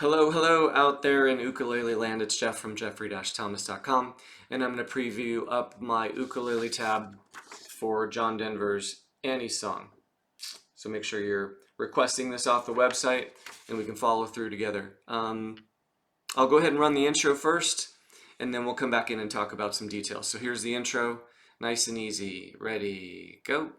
Hello out there in ukulele land. It's Jeff from jeffrey-thomas.com, and I'm going to preview up my ukulele tab for John Denver's Annie song. So make sure you're requesting this off the website and we can follow through together. I'll go ahead and run the intro first, and then we'll come back in and talk about some details. So here's the intro, nice and easy. Ready, go.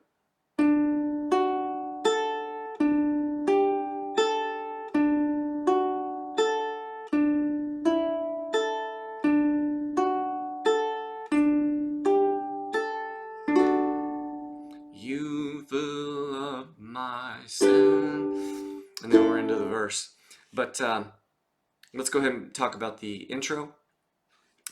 You fill up my sin. And then we're into the verse. But let's go ahead and talk about the intro.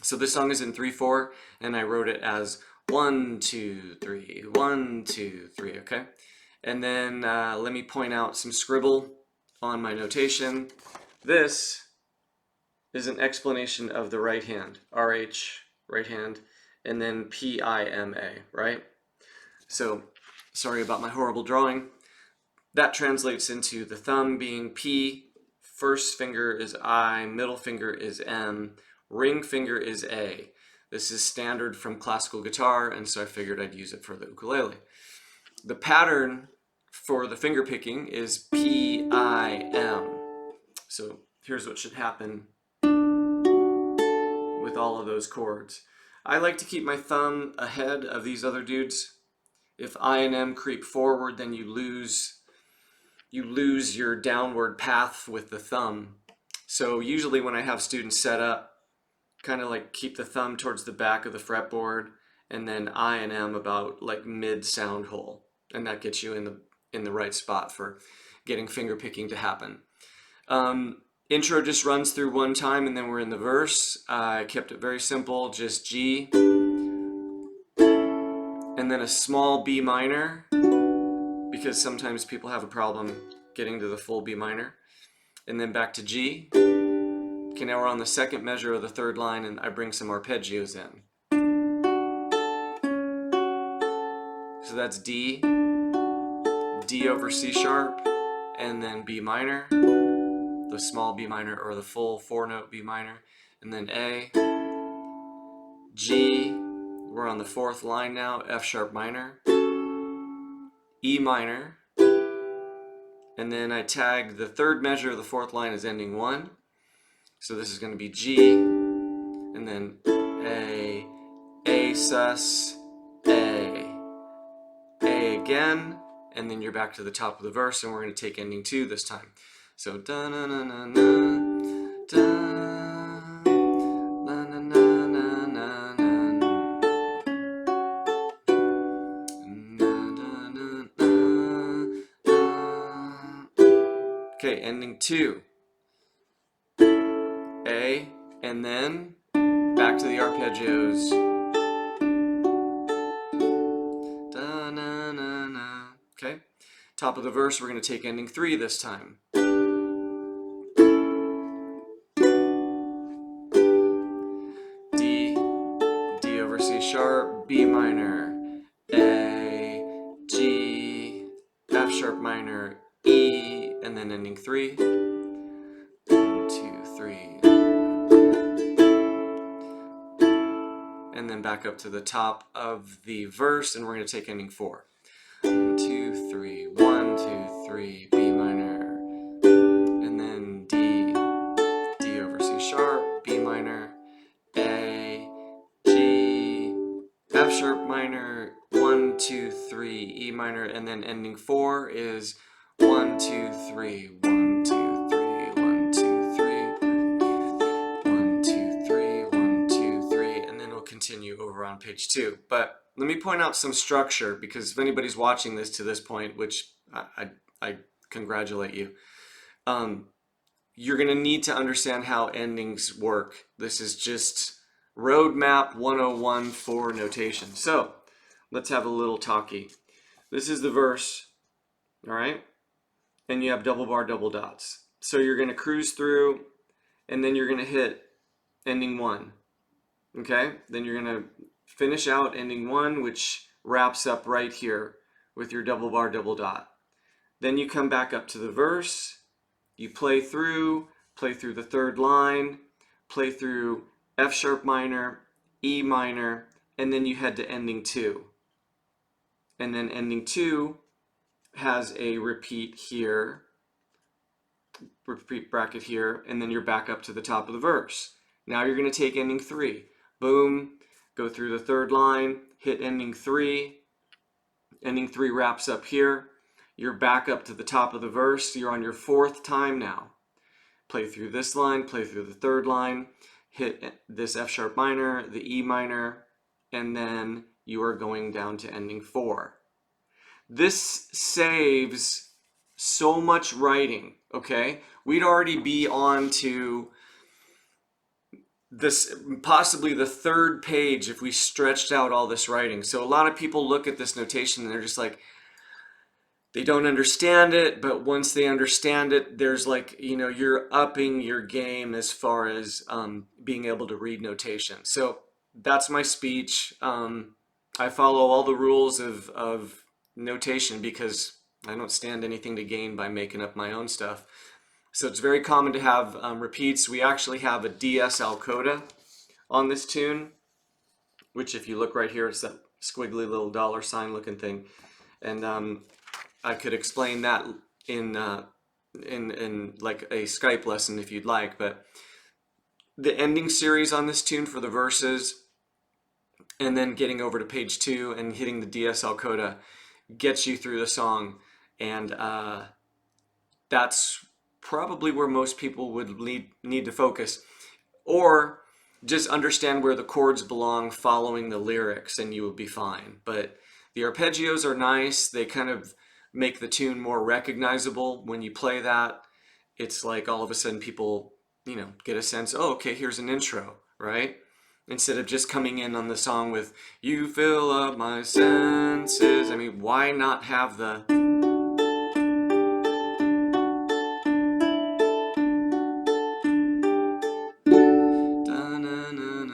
So this song is in 3/4, and I wrote it as 1, 2, 3, 1, 2, 3, okay? And then let me point out some scribble on my notation. This is an explanation of the right hand, RH, right hand, and then PIMA, right? So, sorry about my horrible drawing. That translates into the thumb being P, first finger is I, middle finger is M, ring finger is A. This is standard from classical guitar, and so I figured I'd use it for the ukulele. The pattern for the finger picking is P-I-M. So here's what should happen with all of those chords. I like to keep my thumb ahead of these other dudes. If I and M creep forward, then you lose your downward path with the thumb. So usually when I have students set up, kind of like keep the thumb towards the back of the fretboard, and then I and M about like mid sound hole, and that gets you in the right spot for getting finger picking to happen. Intro just runs through one time, and then we're in the verse. I kept it very simple, just G, and then a small B minor, because sometimes people have a problem getting to the full B minor, and then back to G. Okay, now we're on the second measure of the third line, and I bring some arpeggios in. So that's D, D over C sharp, and then B minor, the small B minor or the full 4-note B minor, and then A, G, we're on the fourth line now, F sharp minor, E minor, and then I tag the third measure of the fourth line as ending 1. So this is going to be G, and then A sus, A again, and then you're back to the top of the verse, and we're going to take ending 2 this time. So da na na na na da na na na na na na. Okay, ending 2. A, and then back to the arpeggios. Da, na, na, na. Okay, top of the verse, we're going to take ending 3 this time. D, D over C sharp, B minor, A, G, F sharp minor, E, and then ending 3. 1, 2, 3. And then back up to the top of the verse, and we're going to take ending 4. 1, 2, 3, 1, 2, 3, B minor, and then D, D over C sharp, B minor, A, G, F sharp minor, 1, 2, 3, E minor, and then ending 4 is 1, 2, 3, 1, 2, 3, 1, 2, 3, 1, 2, 3, 1, 2, 3, and then we'll continue over on page 2. But let me point out some structure, because if anybody's watching this to this point, which I congratulate you, you're going to need to understand how endings work. This is just roadmap 101 for notation. So let's have a little talkie. This is the verse, all right? And you have double bar, double dots. So you're going to cruise through, and then you're going to hit ending 1. Okay? Then you're going to finish out ending 1, which wraps up right here with your double bar, double dot. Then you come back up to the verse, you play through, play through the third line, play through F sharp minor, E minor, and then you head to ending 2. And then ending 2 has a repeat here, repeat bracket here, and then you're back up to the top of the verse. Now you're going to take ending 3. Boom, go through the third line, hit ending 3. Ending 3 wraps up here. You're back up to the top of the verse. You're on your 4th time now. Play through this line, play through the third line, hit this F sharp minor, the E minor, and then you are going down to ending 4. This saves so much writing, okay? We'd already be on to this, possibly the 3rd page if we stretched out all this writing. So a lot of people look at this notation and they're just like, they don't understand it, but once they understand it, there's like, you know, you're upping your game as far as being able to read notation. So that's my speech. I follow all the rules of notation because I don't stand anything to gain by making up my own stuff. So it's very common to have repeats. We actually have a DSL coda on this tune, which if you look right here, it's that squiggly little $sign looking thing. And I could explain that in like a Skype lesson if you'd like, but the ending series on this tune for the verses and then getting over to page 2 and hitting the DSL coda gets you through the song, and that's probably where most people would need to focus, or just understand where the chords belong following the lyrics and you will be fine. But the arpeggios are nice. They kind of make the tune more recognizable. When you play that, it's like all of a sudden people, you know, get a sense, oh, okay, here's an intro, right? Instead of just coming in on the song with, you fill up my senses. I mean, why not have the...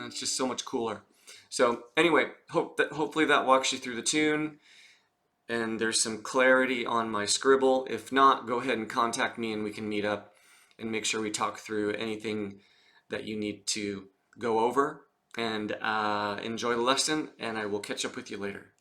It's just so much cooler. So anyway, hopefully that walks you through the tune and there's some clarity on my scribble. If not, go ahead and contact me and we can meet up and make sure we talk through anything that you need to go over. And enjoy the lesson, and I will catch up with you later.